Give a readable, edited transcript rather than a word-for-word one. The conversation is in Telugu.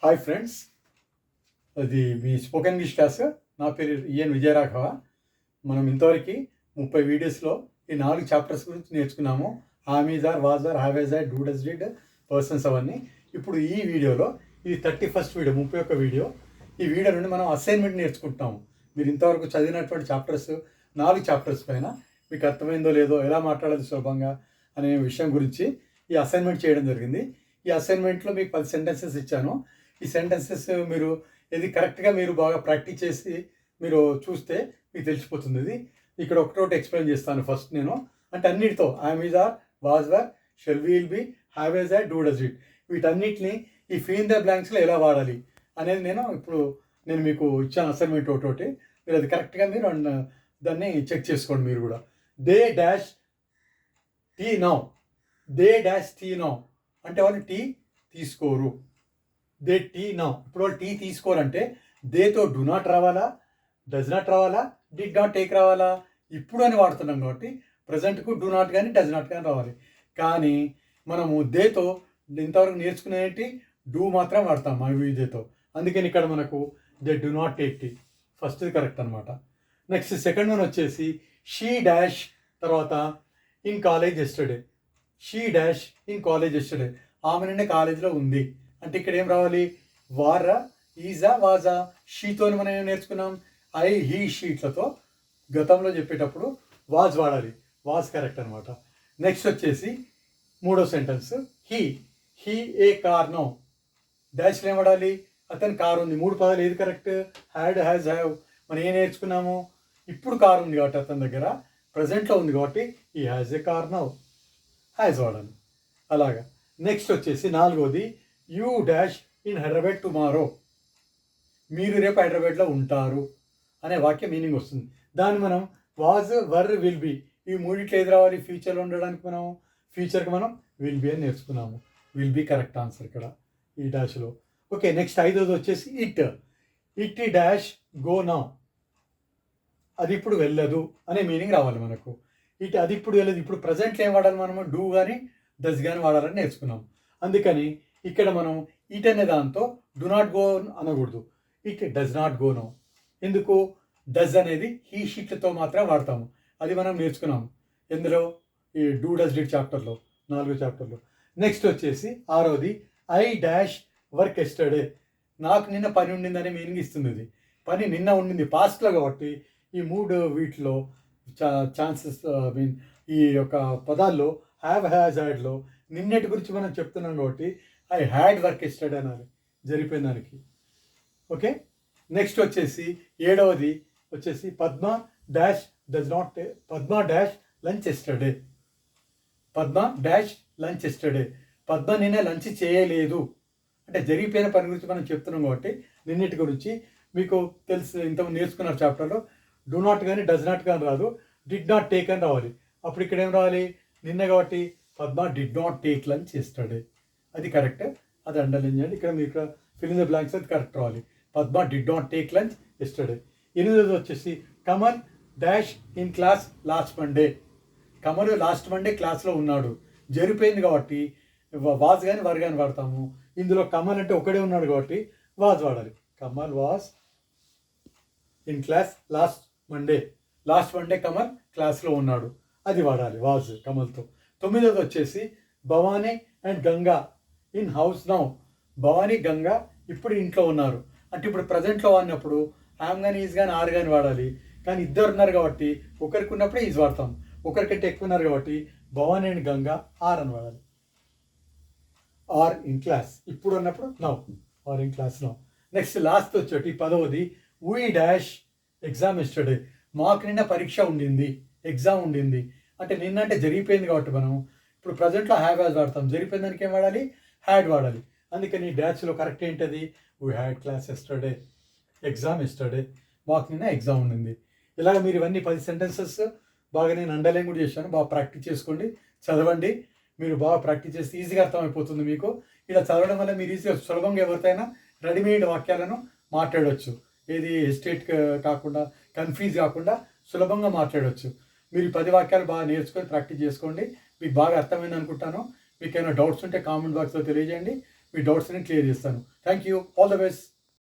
హాయ్ ఫ్రెండ్స్, అది మీ స్పోకెన్ ఇంగ్లీష్ క్లాస్. నా పేరు ఈఎన్ విజయరాఘవ. మనం ఇంతవరకు 30 వీడియోస్లో ఈ 4 చాప్టర్స్ గురించి నేర్చుకున్నాము. Am is are, was are, have are, do does did, persons అవన్నీ. ఇప్పుడు ఈ వీడియోలో ఇది 31st వీడియో, 31 వీడియో. ఈ వీడియో నుండి మనం అసైన్మెంట్ నేర్చుకుంటాము. మీరు ఇంతవరకు చదివినటువంటి చాప్టర్స్ 4 చాప్టర్స్ పైన మీకు అర్థమైందో లేదో, ఎలా మాట్లాడాలి సులభంగా అనే విషయం గురించి ఈ అసైన్మెంట్ చేయడం జరిగింది. ఈ అసైన్మెంట్లో మీకు 10 సెంటెన్సెస్ ఇచ్చాను. ఈ సెంటెన్సెస్ మీరు ఇది కరెక్ట్గా మీరు బాగా ప్రాక్టీస్ చేసి మీరు చూస్తే మీకు తెలిసిపోతుంది. ఇది ఇక్కడ ఒకటోటి ఎక్స్ప్లెయిన్ చేస్తాను ఫస్ట్ నేను. అంటే అన్నిటితో I am is are, was were, shall will be, have is are, do does it, వీటన్నిటిని ఈ ఫిల్ ఇన్ ద బ్లాంక్స్లో ఎలా వాడాలి అనేది నేను మీకు ఇచ్చాను అసైన్మెంట్ ఒకటి. మీరు అది కరెక్ట్గా మీరు దాన్ని చెక్ చేసుకోండి మీరు కూడా. They dash tea now, they dash tea now అంటే వాళ్ళు టీ తీసుకోరు. దే టీ నౌ, ఇప్పుడు వాళ్ళు టీ తీసుకోరంటే దేతో డు నాట్ రావాలా, డస్ నాట్ రావాలా, డిడ్ నాట్ టేక్ రావాలా? ఇప్పుడు అని వాడుతున్నాం కాబట్టి ప్రజెంట్కు డు నాట్ కానీ డస్ నాట్ కానీ రావాలి. కానీ మనము దేతో ఇంతవరకు నేర్చుకునేటి డూ మాత్రం వాడతాం దేతో. అందుకని ఇక్కడ మనకు they do not take tea, ఫస్ట్ది కరెక్ట్ అనమాట. నెక్స్ట్ సెకండ్ వన్ వచ్చేసి షీ డాష్ తర్వాత in college yesterday. She dash in college yesterday, ఆమె నిన్న కాలేజీలో ఉంది అంటే ఇక్కడ ఏం రావాలి? వారా, ఈజా, వాజా. షీతోని మనం ఏం నేర్చుకున్నాం? ఐ, హీ, షీట్లతో గతంలో చెప్పేటప్పుడు వాజ్ వాడాలి. వాజ్ కరెక్ట్ అనమాట. నెక్స్ట్ వచ్చేసి మూడో sentence he a car no. డాష్లో ఏం వాడాలి? అతని కారు ఉంది. 3 పదాలు ఏది కరెక్ట్? Had, has, have. మనం ఏం నేర్చుకున్నాము? ఇప్పుడు కారు ఉంది కాబట్టి అతని దగ్గర ప్రజెంట్లో ఉంది కాబట్టి ఈ has a car no, has వాడాలి. అలాగా. నెక్స్ట్ వచ్చేసి నాలుగోది you dash in Hyderabad tomorrow. మీరు రేపు హైదరాబాద్లో ఉంటారు అనే వాక్య మీనింగ్ వస్తుంది. దాన్ని మనం వాజ్, వర్, విల్ బి, ఈ మూడిట్లో ఏది రావాలి? ఫ్యూచర్లో ఉండడానికి మనం ఫ్యూచర్కి మనం విల్ బి అని నేర్చుకున్నాము. విల్ బి కరెక్ట్ ఆన్సర్ ఇక్కడ ఈ డాష్లో. ఓకే, నెక్స్ట్ ఐదోది వచ్చేసి ఇట్ డాష్ గో నౌ. అది ఇప్పుడు వెళ్ళదు అనే మీనింగ్ రావాలి మనకు. అది ఇప్పుడు వెళ్ళదు. ఇప్పుడు ప్రజెంట్లో ఏం వాడాలి? మనము డూ కానీ డస్ కానీ వాడాలని నేర్చుకున్నాం. అందుకని ఇక్కడ మనం ఇట్ అనే దాంతో డు నాట్ గో అనకూడదు. It does not go no. ఎందుకు? డస్ అనేది హీ షీట్లతో మాత్రం వాడతాము. అది మనం నేర్చుకున్నాము ఎందులో? ఈ డూ డస్ డిడ్ చాప్టర్లో, 4 చాప్టర్లో. నెక్స్ట్ వచ్చేసి ఆరోది ఐ డాష్ వర్క్ ఎస్టర్డే. నాకు నిన్న పని ఉండిందనే మీనింగ్ ఇస్తుంది. ఇది పని నిన్న ఉండింది పాస్ట్లో కాబట్టి ఈ 3 వీటిలో ఛాన్సెస్ ఈ యొక్క పదాల్లో హ్యావ్, హ్యాజ్, హ్యాడ్లో నిన్నటి గురించి మనం చెప్తున్నాం కాబట్టి ఐ హ్యాడ్ వర్క్ ఎస్టర్డే అనాలి జరిపోయిన దానికి. ఓకే, నెక్స్ట్ వచ్చేసి ఏడవది వచ్చేసి Padma dash does not, Padma dash lunch yesterday. Padma dash lunch yesterday, Padma నిన్న లంచ్ చేయలేదు అంటే జరిగిపోయిన పని గురించి మనం చెప్తున్నాం కాబట్టి నిన్నటి గురించి మీకు తెలుసు. ఇంత నేర్చుకున్నారు చాప్టర్లో. డూ నాట్ కానీ డస్ నాట్ కానీ రాదు, డిడ్ నాట్ టేక్ అని రావాలి. అప్పుడు ఇక్కడ ఏం రావాలి? నిన్న కాబట్టి Padma did not take lunch yesterday, అది కరెక్ట్. అది అండర్లైన్ చేయండి. ఇక్కడ మీకు ఫిల్ ఇన్ ద బ్లాంక్స్ అది కరెక్ట్ రావాలి. Padma did not take lunch yesterday. ఎనిమిది వచ్చేసి Kamal dash in class last Monday. Kamal last Monday క్లాస్లో ఉన్నాడు. జరిపోయింది కాబట్టి వాజ్ కానీ వర్ కానీ వాడతాము. ఇందులో కమల్ అంటే ఒకడే ఉన్నాడు కాబట్టి వాజ్ వాడాలి. Kamal was in class last Monday. Last Monday Kamal క్లాస్లో ఉన్నాడు, అది వాడాలి వాజ్ కమల్తో. 9వ వచ్చేసి Bhavani and Ganga in house now. Bhavani, Ganga ఇప్పుడు ఇంట్లో ఉన్నారు అంటే ఇప్పుడు ప్రజెంట్లో వాడినప్పుడు ఆమ్ కానీ ఈజ్ కానీ ఆర్ కానీ వాడాలి. కానీ ఇద్దరు ఉన్నారు కాబట్టి ఒకరికి ఉన్నప్పుడే ఈజ్ వాడతాం. ఒకరికంటే ఎక్కువ ఉన్నారు కాబట్టి భవానీ అండ్ గంగా ఆర్ అని వాడాలి. ఆర్ ఇన్ క్లాస్, ఇప్పుడు ఉన్నప్పుడు now, are in class now. Next last వచ్చేటి 10వది వీ డాష్ ఎగ్జామ్ ఎస్టర్డే. మాకు నిన్న పరీక్ష ఉండింది, ఎగ్జామ్ ఉండింది అంటే నిన్న అంటే జరిగిపోయింది కాబట్టి మనం ఇప్పుడు ప్రజెంట్లో హ్యావ్ హ్యాజ్ వాడతాం. జరిగిపోయిన దానికి ఏం వాడాలి? హ్యాడ్ వాడాలి. అందుకని డాష్లో కరెక్ట్ ఏంటది? We had class yesterday, exam yesterday, మాకు నిన్న ఎగ్జామ్ ఉండింది. ఇలాగ మీరు ఇవన్నీ 10 సెంటెన్సెస్ బాగా నేను అండర్లైన్ కూడా చేశాను. బాగా ప్రాక్టీస్ చేసుకోండి, చదవండి. మీరు బాగా ప్రాక్టీస్ చేస్తే ఈజీగా అర్థమైపోతుంది మీకు. ఇలా చదవడం వల్ల మీరు ఈజీగా సులభంగా ఎవరికైనా రెడీమేడ్ వాక్యాలను మాట్లాడవచ్చు. ఏది ఎస్టేట్ కాకుండా, కన్ఫ్యూజ్ కాకుండా సులభంగా మాట్లాడవచ్చు. మీరు 10 వాక్యాలు బాగా నేర్చుకొని ప్రాక్టీస్ చేసుకోండి. మీకు బాగా అర్థమైంది అనుకుంటాను. మీకు ఏమైనా డౌట్స్ ఉంటే కామెంట్ బాక్స్లో తెలియజేయండి. మీ డౌట్స్ని క్లియర్ చేస్తాను. Thank you, all the best.